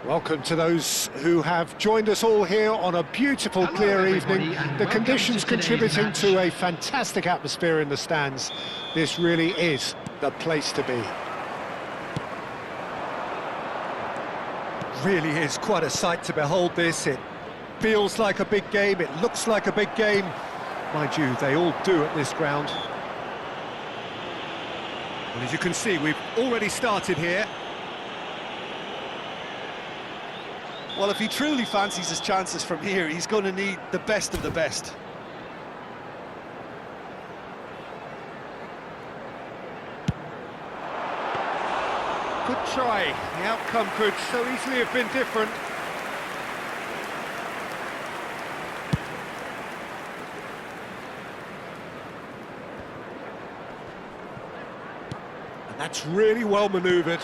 Welcome to those who have joined us all here on a beautiful, clear evening. The conditions contributing to a fantastic atmosphere in the stands. This really is the place to be. Really is quite a sight to behold this. It feels like a big game, it looks like a big game. Mind you, they all do at this ground. Well, as you can see, we've already started here. Well, if he truly fancies his chances from here, he's going to need the best of the best. Good try. The outcome could so easily have been different. And that's really well manoeuvred.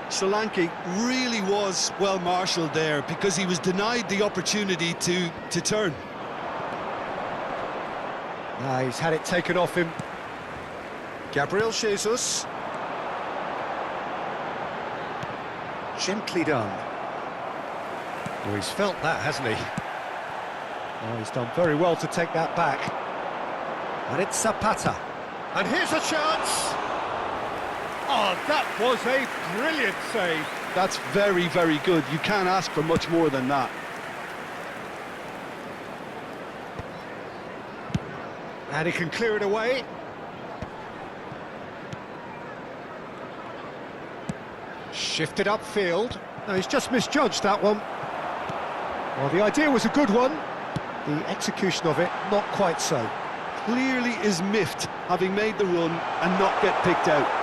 Solanke really was well marshalled there because he was denied the opportunity to turn. He's had it taken off him. Gabriel Jesus. Gently done. Oh, he's felt that, hasn't he? Oh, he's done very well to take that back. And it's Zapata. And here's a chance! Oh, that was a brilliant save. That's very, very good. You can't ask for much more than that. And he can clear it away. Shifted upfield. No, he's just misjudged that one. Well, the idea was a good one. The execution of it, not quite so. Clearly is miffed, having made the run and not get picked out.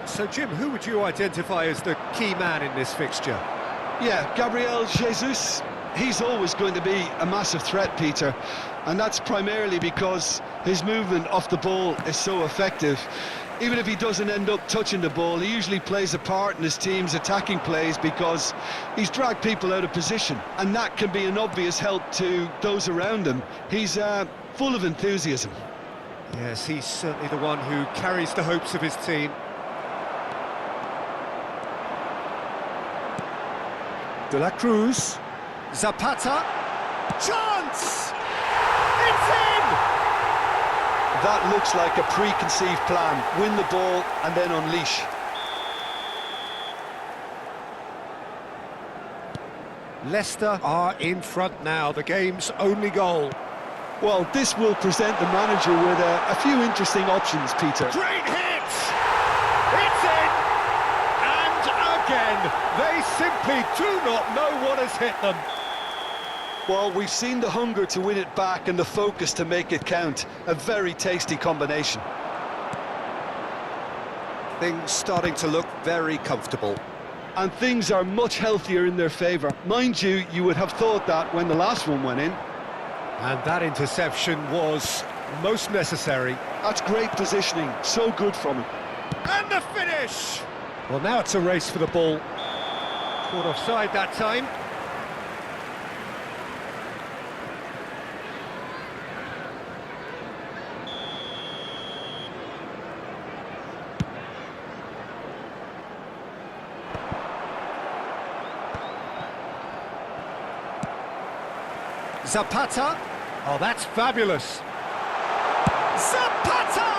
So, Jim, who would you identify as the key man in this fixture? Yeah, Gabriel Jesus. He's always going to be a massive threat, Peter, and that's primarily because his movement off the ball is so effective. Even if he doesn't end up touching the ball, he usually plays a part in his team's attacking plays because he's dragged people out of position, and that can be an obvious help to those around him. He's full of enthusiasm. Yes, he's certainly the one who carries the hopes of his team. De la Cruz, Zapata, chance! It's in! That looks like a preconceived plan. Win the ball and then unleash. Leicester are in front now, the game's only goal. Well, this will present the manager with a few interesting options, Peter. Great hit! It's in! And again, they simply do not know what has hit them. Well, we've seen the hunger to win it back and the focus to make it count. A very tasty combination. Things starting to look very comfortable. And things are much healthier in their favour. Mind you, you would have thought that when the last one went in. And that interception was most necessary. That's great positioning, so good from him. And the finish! Well, now it's a race for the ball. Caught offside that time. Zapata. Oh, that's fabulous. Zapata!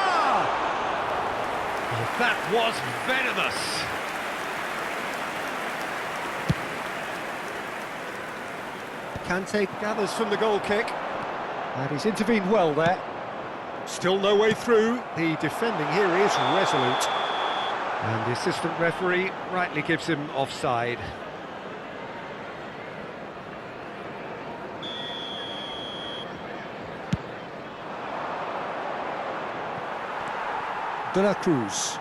Oh, that was venomous. Kante gathers from the goal kick. And he's intervened well there. Still no way through. The defending here is resolute. And the assistant referee rightly gives him offside. De la Cruz.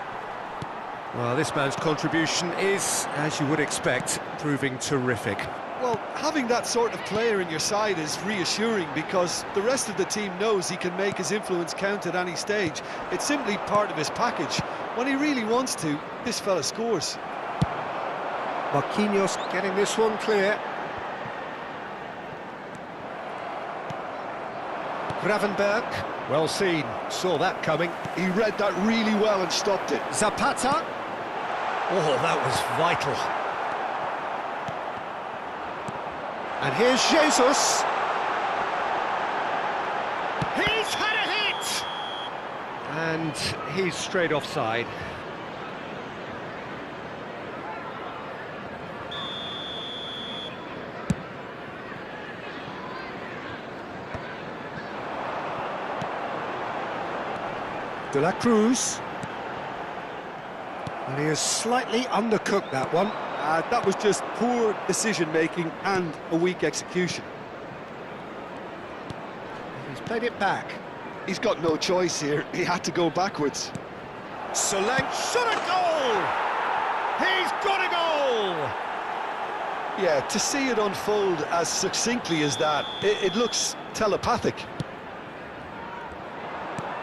Well, this man's contribution is, as you would expect, proving terrific. Well, having that sort of player in your side is reassuring because the rest of the team knows he can make his influence count at any stage. It's simply part of his package. When he really wants to, this fella scores. Marquinhos getting this one clear. Gravenberg, well seen, saw that coming. He read that really well and stopped it. Zapata. Oh, that was vital. And here's Jesus. He's had a hit! And he's straight offside. De la Cruz. And he has slightly undercooked that one. That was just poor decision-making and a weak execution. He's played it back. He's got no choice here. He had to go backwards. Solanke shot a goal! He's got a goal! Yeah, to see it unfold as succinctly as that, it looks telepathic.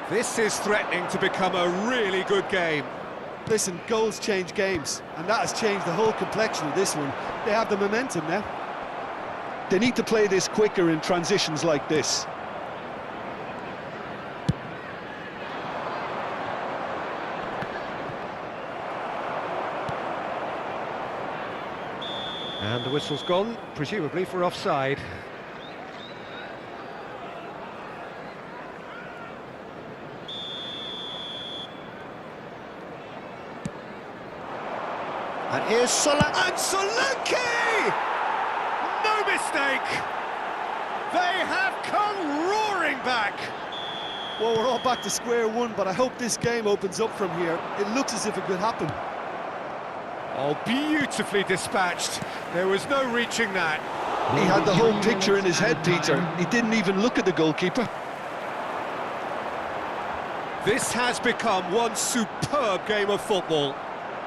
This is threatening to become a really good game. Listen, goals change games, and that has changed the whole complexion of this one. They have the momentum now. They need to play this quicker in transitions like this. And the whistle's gone, presumably for offside. And here's Solanke, and Solanke! No mistake! They have come roaring back! Well, we're all back to square one, but I hope this game opens up from here. It looks as if it could happen. Oh, beautifully dispatched. There was no reaching that. He had the whole picture in his head, Peter. He didn't even look at the goalkeeper. This has become one superb game of football.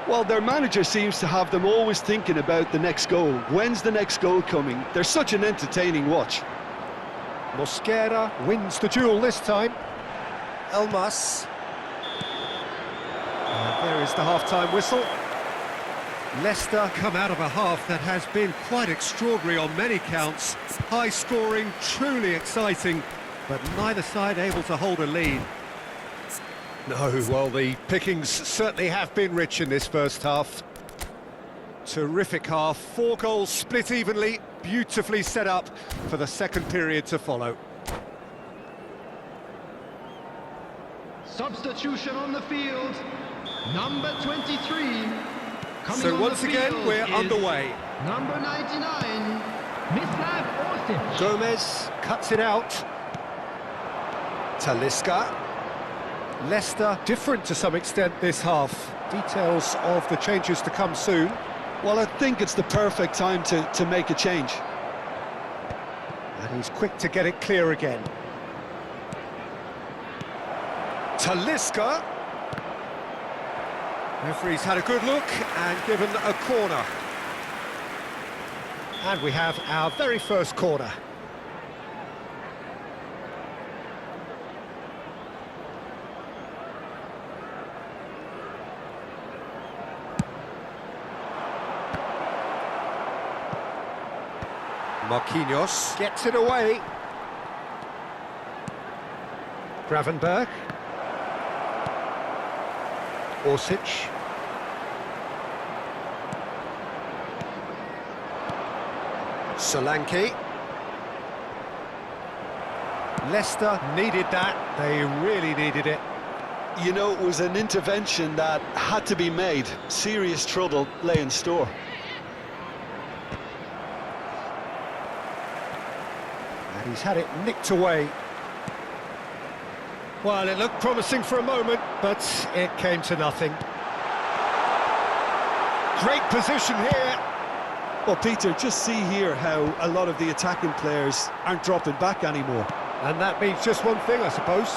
Well, their manager seems to have them always thinking about the next goal. When's the next goal coming? They're such an entertaining watch. Mosquera wins the duel this time. Elmas. And there is the half-time whistle. Leicester come out of a half that has been quite extraordinary on many counts. High-scoring, truly exciting, but neither side able to hold a lead. No, well, the pickings certainly have been rich in this first half. Terrific half, 4 goals split evenly, beautifully set up for the second period to follow. Substitution on the field, number 23. So once again, we're underway. Number 99, Mislav Orsic. Gomez cuts it out. Talisca. Leicester different to some extent this half. Details of the changes to come soon. Well, I think it's the perfect time to make a change. And he's quick to get it clear again. Talisca. Referee's had a good look and given a corner. And we have our very first corner. Marquinhos gets it away. Gravenberg. Orsic. Solanke. Leicester needed that. They really needed it. You know, it was an intervention that had to be made. Serious trouble lay in store. And he's had it nicked away. Well, it looked promising for a moment, but it came to nothing. Great position here. Well, Peter, just see here how a lot of the attacking players aren't dropping back anymore. And that means just one thing, I suppose.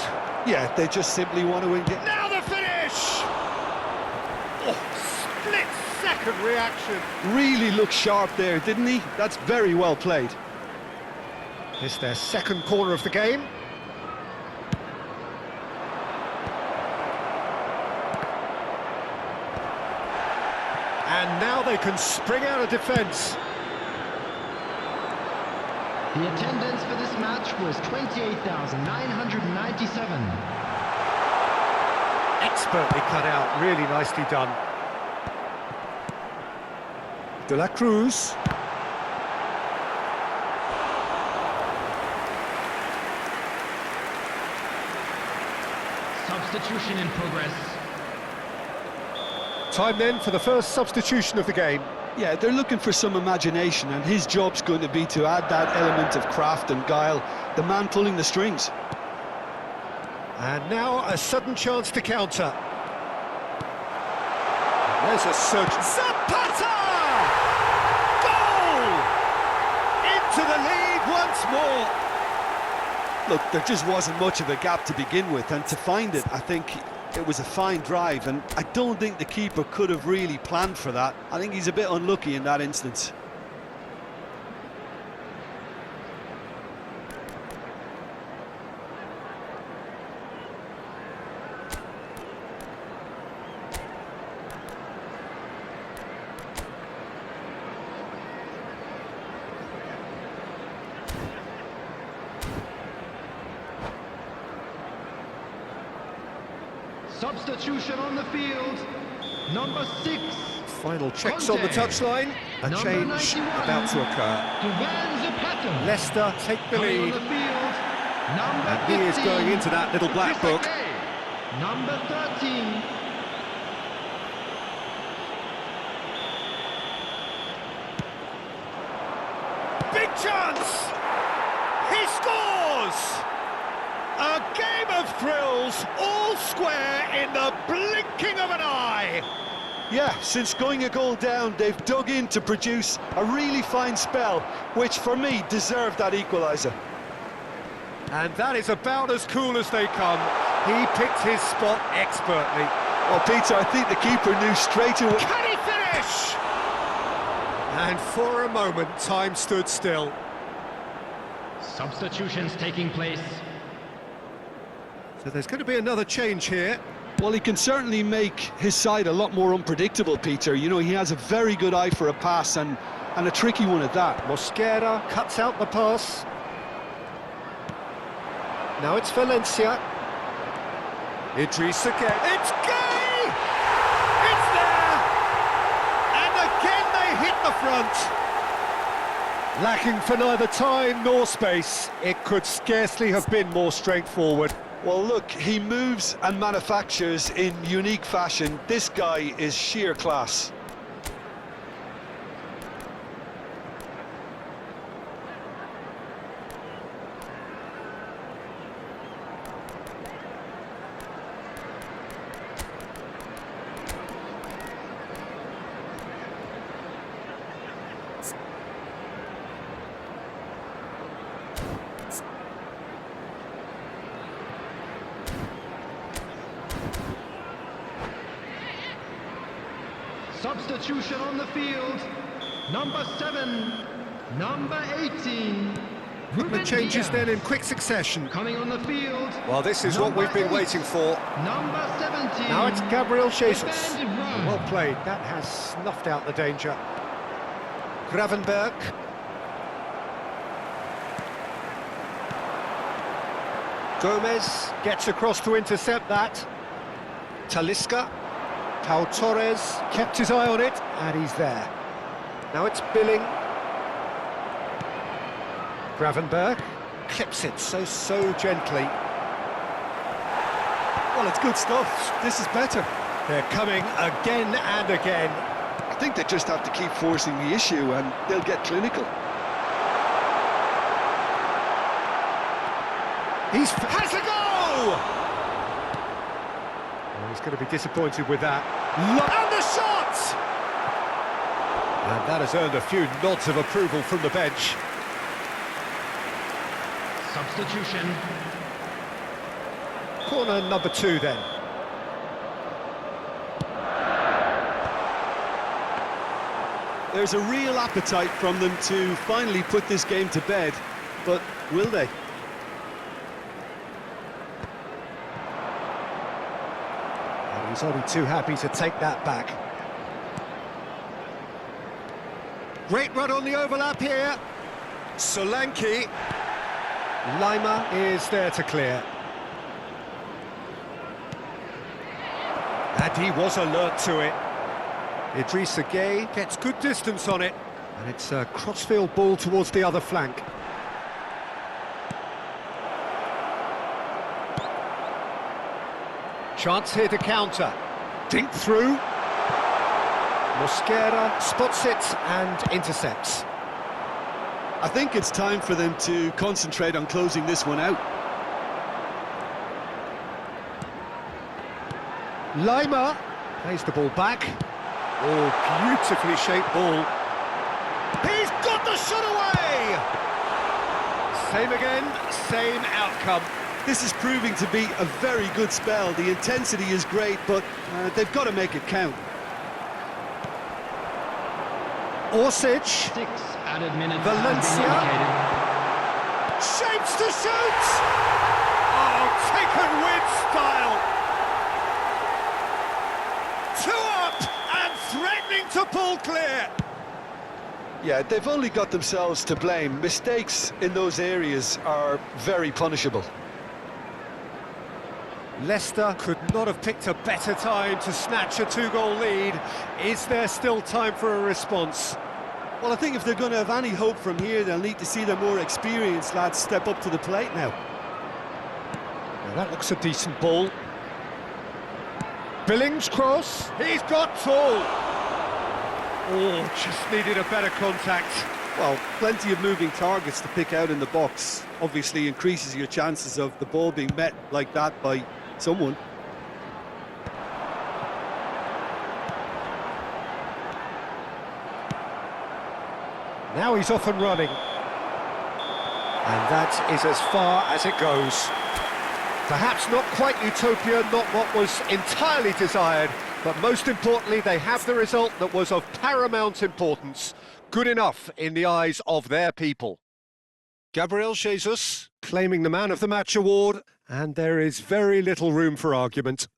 Yeah, they just simply want to win. Now the finish! Oh, split-second reaction. Really looked sharp there, didn't he? That's very well played. It's their second corner of the game. And now they can spring out of defence. The attendance for this match was 28,997. Expertly cut out, really nicely done. De la Cruz. Substitution in progress. Time then for the first substitution of the game. Yeah, they're looking for some imagination, and his job's going to be to add that element of craft and guile, the man pulling the strings. And now a sudden chance to counter. There's a surge. Zapata! Goal! Into the lead once more. Look, there just wasn't much of a gap to begin with, and to find it, I think it was a fine drive, and I don't think the keeper could have really planned for that. I think he's a bit unlucky in that instance. Substitution on the field. Number 6. Final checks on the touchline. A Number change 91, about to occur. Zapata. Leicester take the Coming on lead. the field. Number And he is 15, going into that little black book. Number 13. Big chance! He scores! A game of thrills, all square in the blinking of an eye. Yeah, since going a goal down, they've dug in to produce a really fine spell, which for me deserved that equaliser. And that is about as cool as they come. He picked his spot expertly. Well, Peter, I think the keeper knew straight away. Can he finish? And for a moment, time stood still. Substitutions taking place. So there's going to be another change here. Well, he can certainly make his side a lot more unpredictable, Peter. You know, he has a very good eye for a pass, and a tricky one at that. Mosquera cuts out the pass. Now it's Valencia. Idris again. It's Gay! It's there! And again they hit the front. Lacking for neither time nor space. It could scarcely have been more straightforward. Well, look, he moves and manufactures in unique fashion. This guy is sheer class. Substitution on the field. Number 7. Number 18. The changes then in quick succession. Coming on the field. Well, this is what we've been waiting for. Number 17. Now it's Gabriel Jesus. Defended well. Well played. That has snuffed out the danger. Gravenberg. Gomez gets across to intercept that. Talisca. Pau Torres kept his eye on it, and he's there. Now it's Billing. Gravenberg clips it so gently. Well, it's good stuff. This is better. They're coming again and again. I think they just have to keep forcing the issue, and they'll get clinical. Has a go! Oh, he's going to be disappointed with that. And the shot! And that has earned a few nods of approval from the bench. Substitution. Corner number 2 then. There's a real appetite from them to finally put this game to bed, but will they? And he's only too happy to take that back. Great run on the overlap here. Solanke. Lima is there to clear. And he was alert to it. Idrissa Gueye gets good distance on it. And it's a crossfield ball towards the other flank. Chance here to counter. Dink through. Mosquera spots it and intercepts. I think it's time for them to concentrate on closing this one out. Lima plays the ball back. Oh, beautifully shaped ball. He's got the shot away! Same again, same outcome. This is proving to be a very good spell. The intensity is great, but they've got to make it count. Orsic. 6 added minutes. Valencia. Shapes to shoot! Oh, taken with style! 2 up and threatening to pull clear! Yeah, they've only got themselves to blame. Mistakes in those areas are very punishable. Leicester could not have picked a better time to snatch a 2-goal lead. Is there still time for a response? Well, I think if they're going to have any hope from here, they'll need to see their more experienced lads step up to the plate now. Now that looks a decent ball. Billings cross, he's got tall. Oh, just needed a better contact. Well, plenty of moving targets to pick out in the box. Obviously increases your chances of the ball being met like that by someone. Now he's off and running. And that is as far as it goes. Perhaps not quite utopia, not what was entirely desired, but most importantly, they have the result that was of paramount importance. Good enough in the eyes of their people. Gabriel Jesus claiming the Man of the Match award, and there is very little room for argument.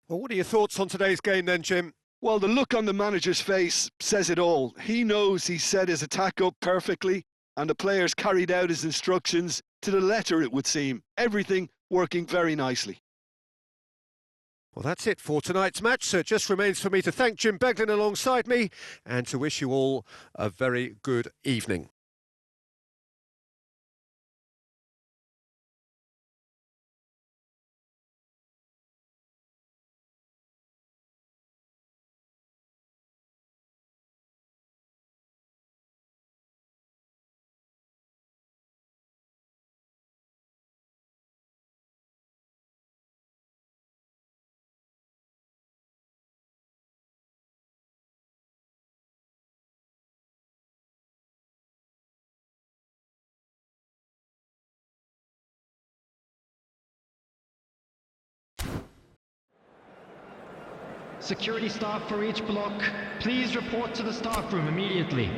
Well, what are your thoughts on today's game then, Jim? Well, the look on the manager's face says it all. He knows he set his attack up perfectly, and the players carried out his instructions to the letter, it would seem. Everything working very nicely. Well, that's it for tonight's match, so it just remains for me to thank Jim Beglin alongside me and to wish you all a very good evening. Security staff for each block, please report to the staff room immediately.